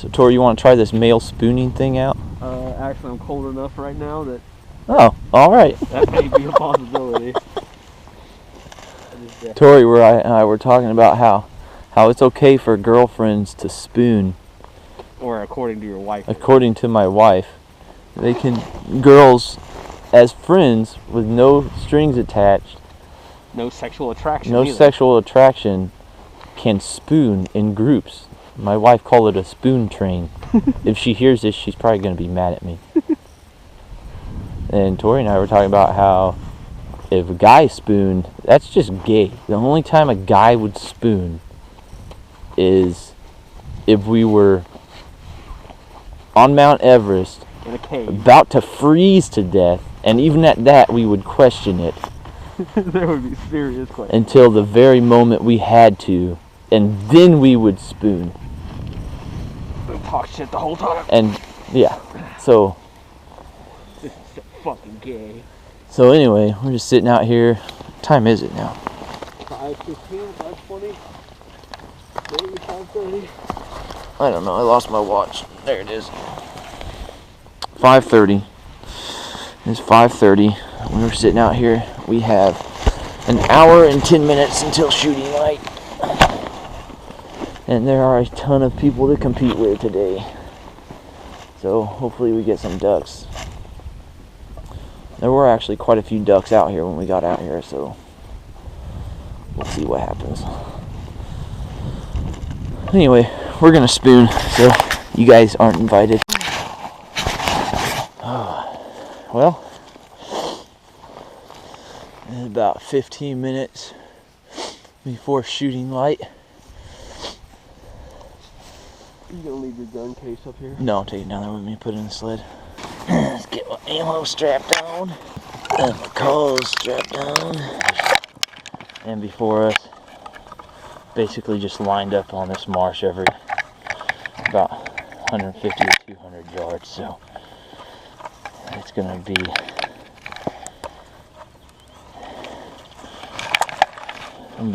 So Tori, you want to try this male spooning thing out? Actually, I'm cold enough right now that Oh, all right. that may be a possibility. Tori, I were talking about how it's okay for girlfriends to spoon. Or according to your wife. According to my wife, girls, as friends with no strings attached, no sexual attraction. No either. sexual attraction, can spoon in groups. My wife called it a spoon train. If she hears this, she's probably going to be mad at me. And Tori and I were talking about how if a guy spooned, that's just gay. The only time a guy would spoon is if we were on Mount Everest, in a cave, about to freeze to death, and even at that we would question it. There would be serious questions. Until the very moment we had to, and then we would spoon. Talk shit the whole time. And yeah, so this is so fucking gay. So anyway, we're just sitting out here. What time is it now? 5:15, 5:20, maybe 5:30. I don't know. I lost my watch. There it is. 5:30. It's 5:30. We were sitting out here. We have an hour and 10 minutes until shooting light. And there are a ton of people to compete with today. So hopefully we get some ducks. There were actually quite a few ducks out here when we got out here, so we'll see what happens. Anyway, we're gonna spoon, so you guys aren't invited. Well, it's about 15 minutes before shooting light. You gonna leave your gun case up here? No, I'll take it down there with me, put it in the sled. Let's get my ammo strapped on, and my calls strapped down. And before us, basically just lined up on this marsh every about 150 to 200 yards, so it's gonna be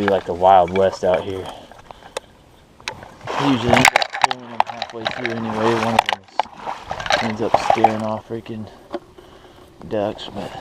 like the Wild West out here. Usually end up killing them halfway through anyway. One of them ends up scaring off freaking ducks, but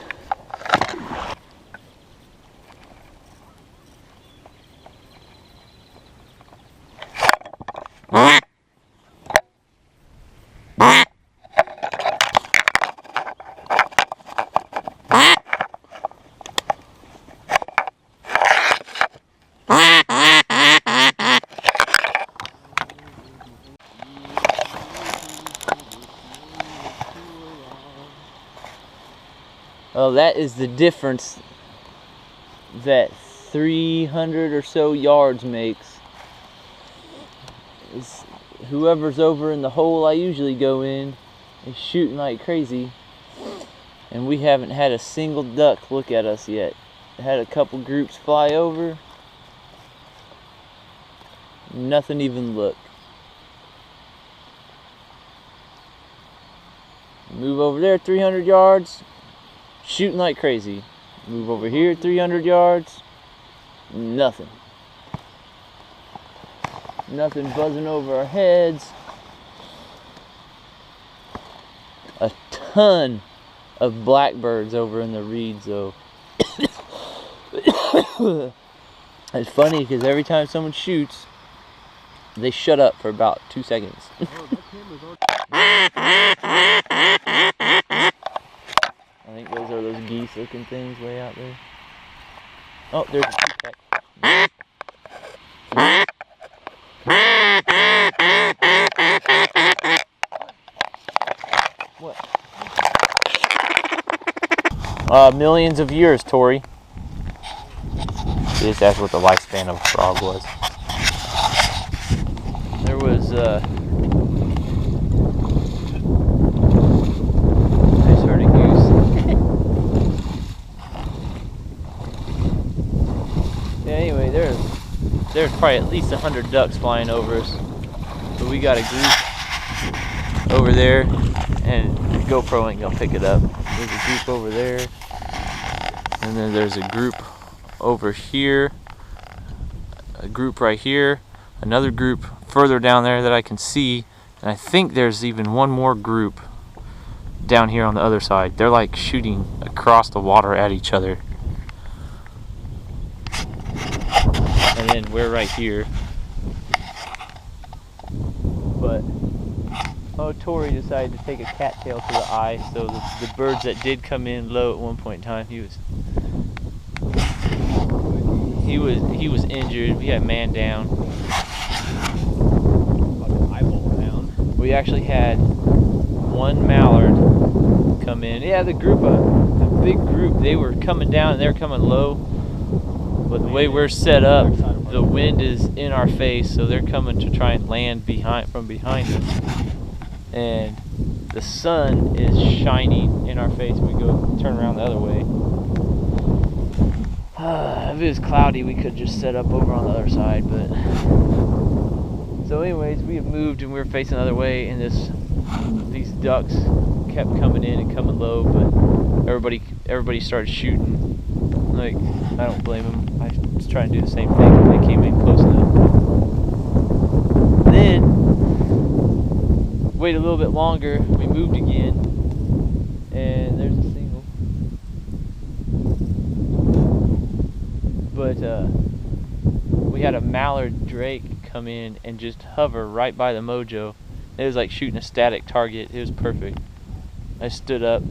well, that is the difference that 300 or so yards makes. Is whoever's over in the hole I usually go in is shooting like crazy, and we haven't had a single duck look at us yet. Had a couple groups fly over, nothing even look. Move over there 300 yards, shooting like crazy. Move over here 300 yards, nothing. Nothing buzzing over our heads. A ton of blackbirds over in the reeds though. It's funny because every time someone shoots, they shut up for about 2 seconds. I think those are those geese looking things way out there. Oh, there's a peacock. What? Millions of years, Tori. Just asked what the lifespan of a frog was. There was I just heard a goose. Yeah, anyway, there's probably at least 100 ducks flying over us. But we got a group over there, and the GoPro ain't gonna pick it up. There's a group over there, and then there's a group over here, a group right here, another group further down there that I can see, And I think there's even one more group down here on the other side. They're like shooting across the water at each other. And then we're right here. But Tori decided to take a cattail to the eye, so the birds that did come in low at one point in time, he was injured. We had a man down. Eyeball down. We actually had one mallard come in. Yeah, the big group, they were coming down and they were coming low. But the way we're set up, the wind is in our face, so they're coming to try and land from behind us. And the sun is shining in our face. We go turn around the other way. If it was cloudy, we could just set up over on the other side, but so anyways, we have moved and we were facing the other way, and these ducks kept coming in and coming low, but everybody started shooting. Like, I don't blame them. I was trying to do the same thing. They came in close enough. Then wait a little bit longer, we moved again, and there's a single. But we had a mallard drake come in and just hover right by the mojo. It was like shooting a static target. It was perfect. I stood up,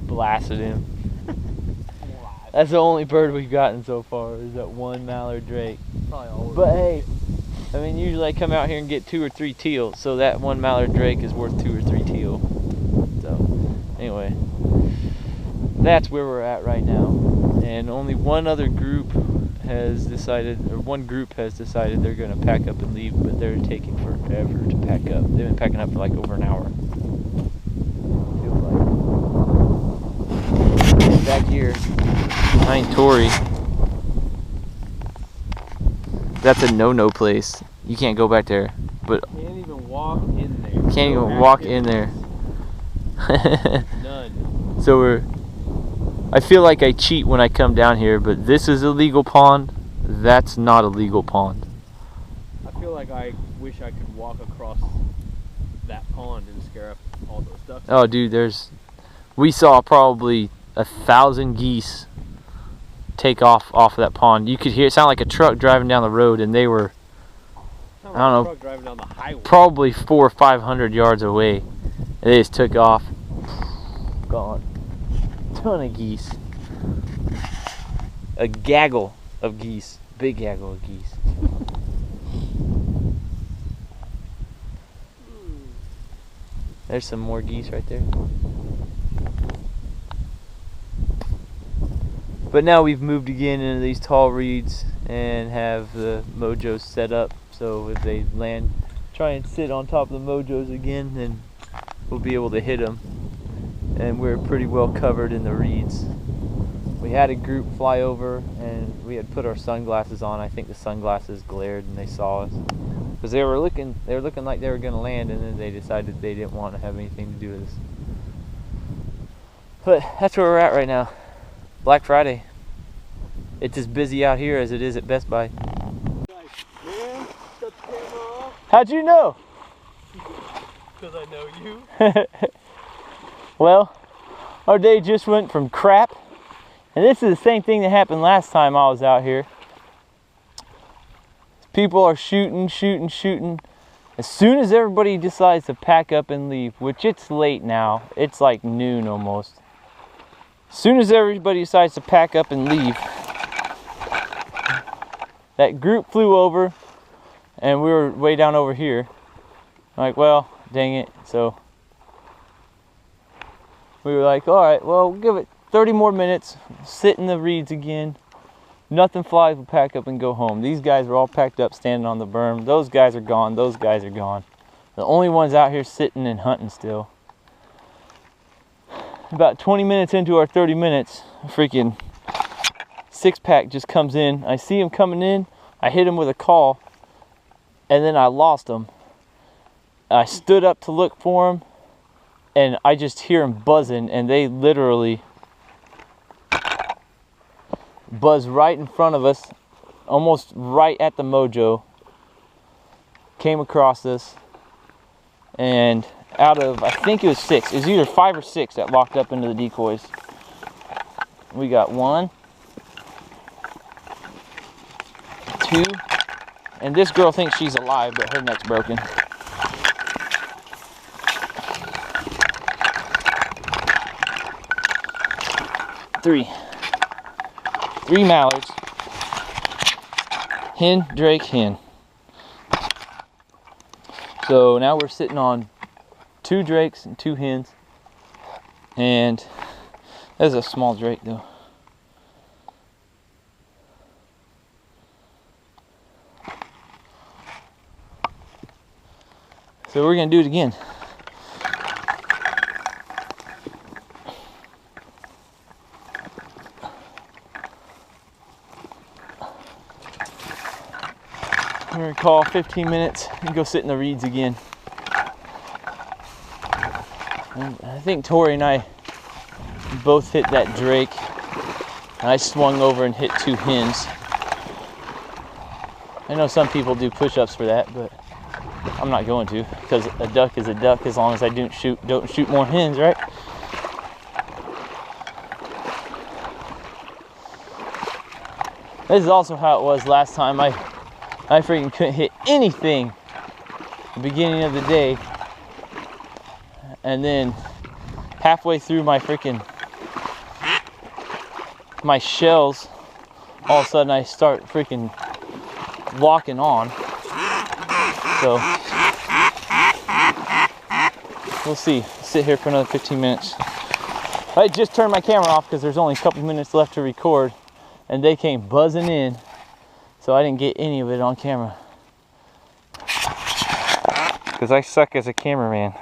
blasted him. That's the only bird we've gotten so far, is that one mallard drake. But hey, I mean, usually I come out here and get 2 or 3 teal, so that one mallard drake is worth 2 or 3 teal. So, anyway, that's where we're at right now. And only one group has decided they're going to pack up and leave, but they're taking forever to pack up. They've been packing up for like over an hour. Feels like. Back here, behind Tori, that's a no-no place. You can't go back there. But can't even walk in there. Can't even walk in there. None. So I feel like I cheat when I come down here, but this is a legal pond. That's not a legal pond. I feel like I wish I could walk across that pond and scare up all those ducks. Oh, dude, we saw probably 1,000 geese take off of that pond. You could hear it sound like a truck driving down the road, and they were, I don't know, truck driving down the highway. Probably 400 or 500 yards away. And they just took off. Gone. Ton of geese. A gaggle of geese. Big gaggle of geese. There's some more geese right there. But now we've moved again into these tall reeds and have the mojos set up, so if they land, try and sit on top of the mojos again, then we'll be able to hit them. And we're pretty well covered in the reeds. We had a group fly over and we had put our sunglasses on. I think the sunglasses glared and they saw us, because they were looking like they were going to land, and then they decided they didn't want to have anything to do with us. But that's where we're at right now. Black Friday. It's as busy out here as it is at Best Buy. How'd you know? Because I know you. Well, our day just went from crap, and this is the same thing that happened last time I was out here. People are shooting. As soon as everybody decides to pack up and leave, which it's late now, it's like noon almost. As soon as everybody decides to pack up and leave, that group flew over, and we were way down over here. I'm like, well, dang it. So we were like, all right, well, we'll give it 30 more minutes, sit in the reeds again. Nothing flies, we'll pack up and go home. These guys were all packed up, standing on the berm. Those guys are gone. Those guys are gone. The only ones out here sitting and hunting still. About 20 minutes into our 30 minutes, a freaking 6-pack just comes in. I see him coming in. I hit him with a call, and then I lost him. I stood up to look for him, and I just hear him buzzing, and they literally buzz right in front of us, almost right at the mojo. Came across us, And out of, I think it was 6, it was either 5 or 6 that locked up into the decoys. We got 1, 2, and this girl thinks she's alive, but her neck's broken. 3 mallards. Hen, drake, hen. So now we're sitting on 2 drakes and 2 hens. And that's a small drake though. So we're gonna do it again. We're gonna call 15 minutes and go sit in the reeds again. And I think Tori and I both hit that drake, and I swung over and hit 2 hens. I know some people do push-ups for that, but I'm not going to, because a duck is a duck as long as I don't shoot more hens, right? This is also how it was last time. I freaking couldn't hit anything at the beginning of the day, and then halfway through my shells, all of a sudden I start freaking locking on. So we'll see. Sit here for another 15 minutes. I just turned my camera off because there's only a couple minutes left to record, and they came buzzing in, so I didn't get any of it on camera because I suck as a cameraman.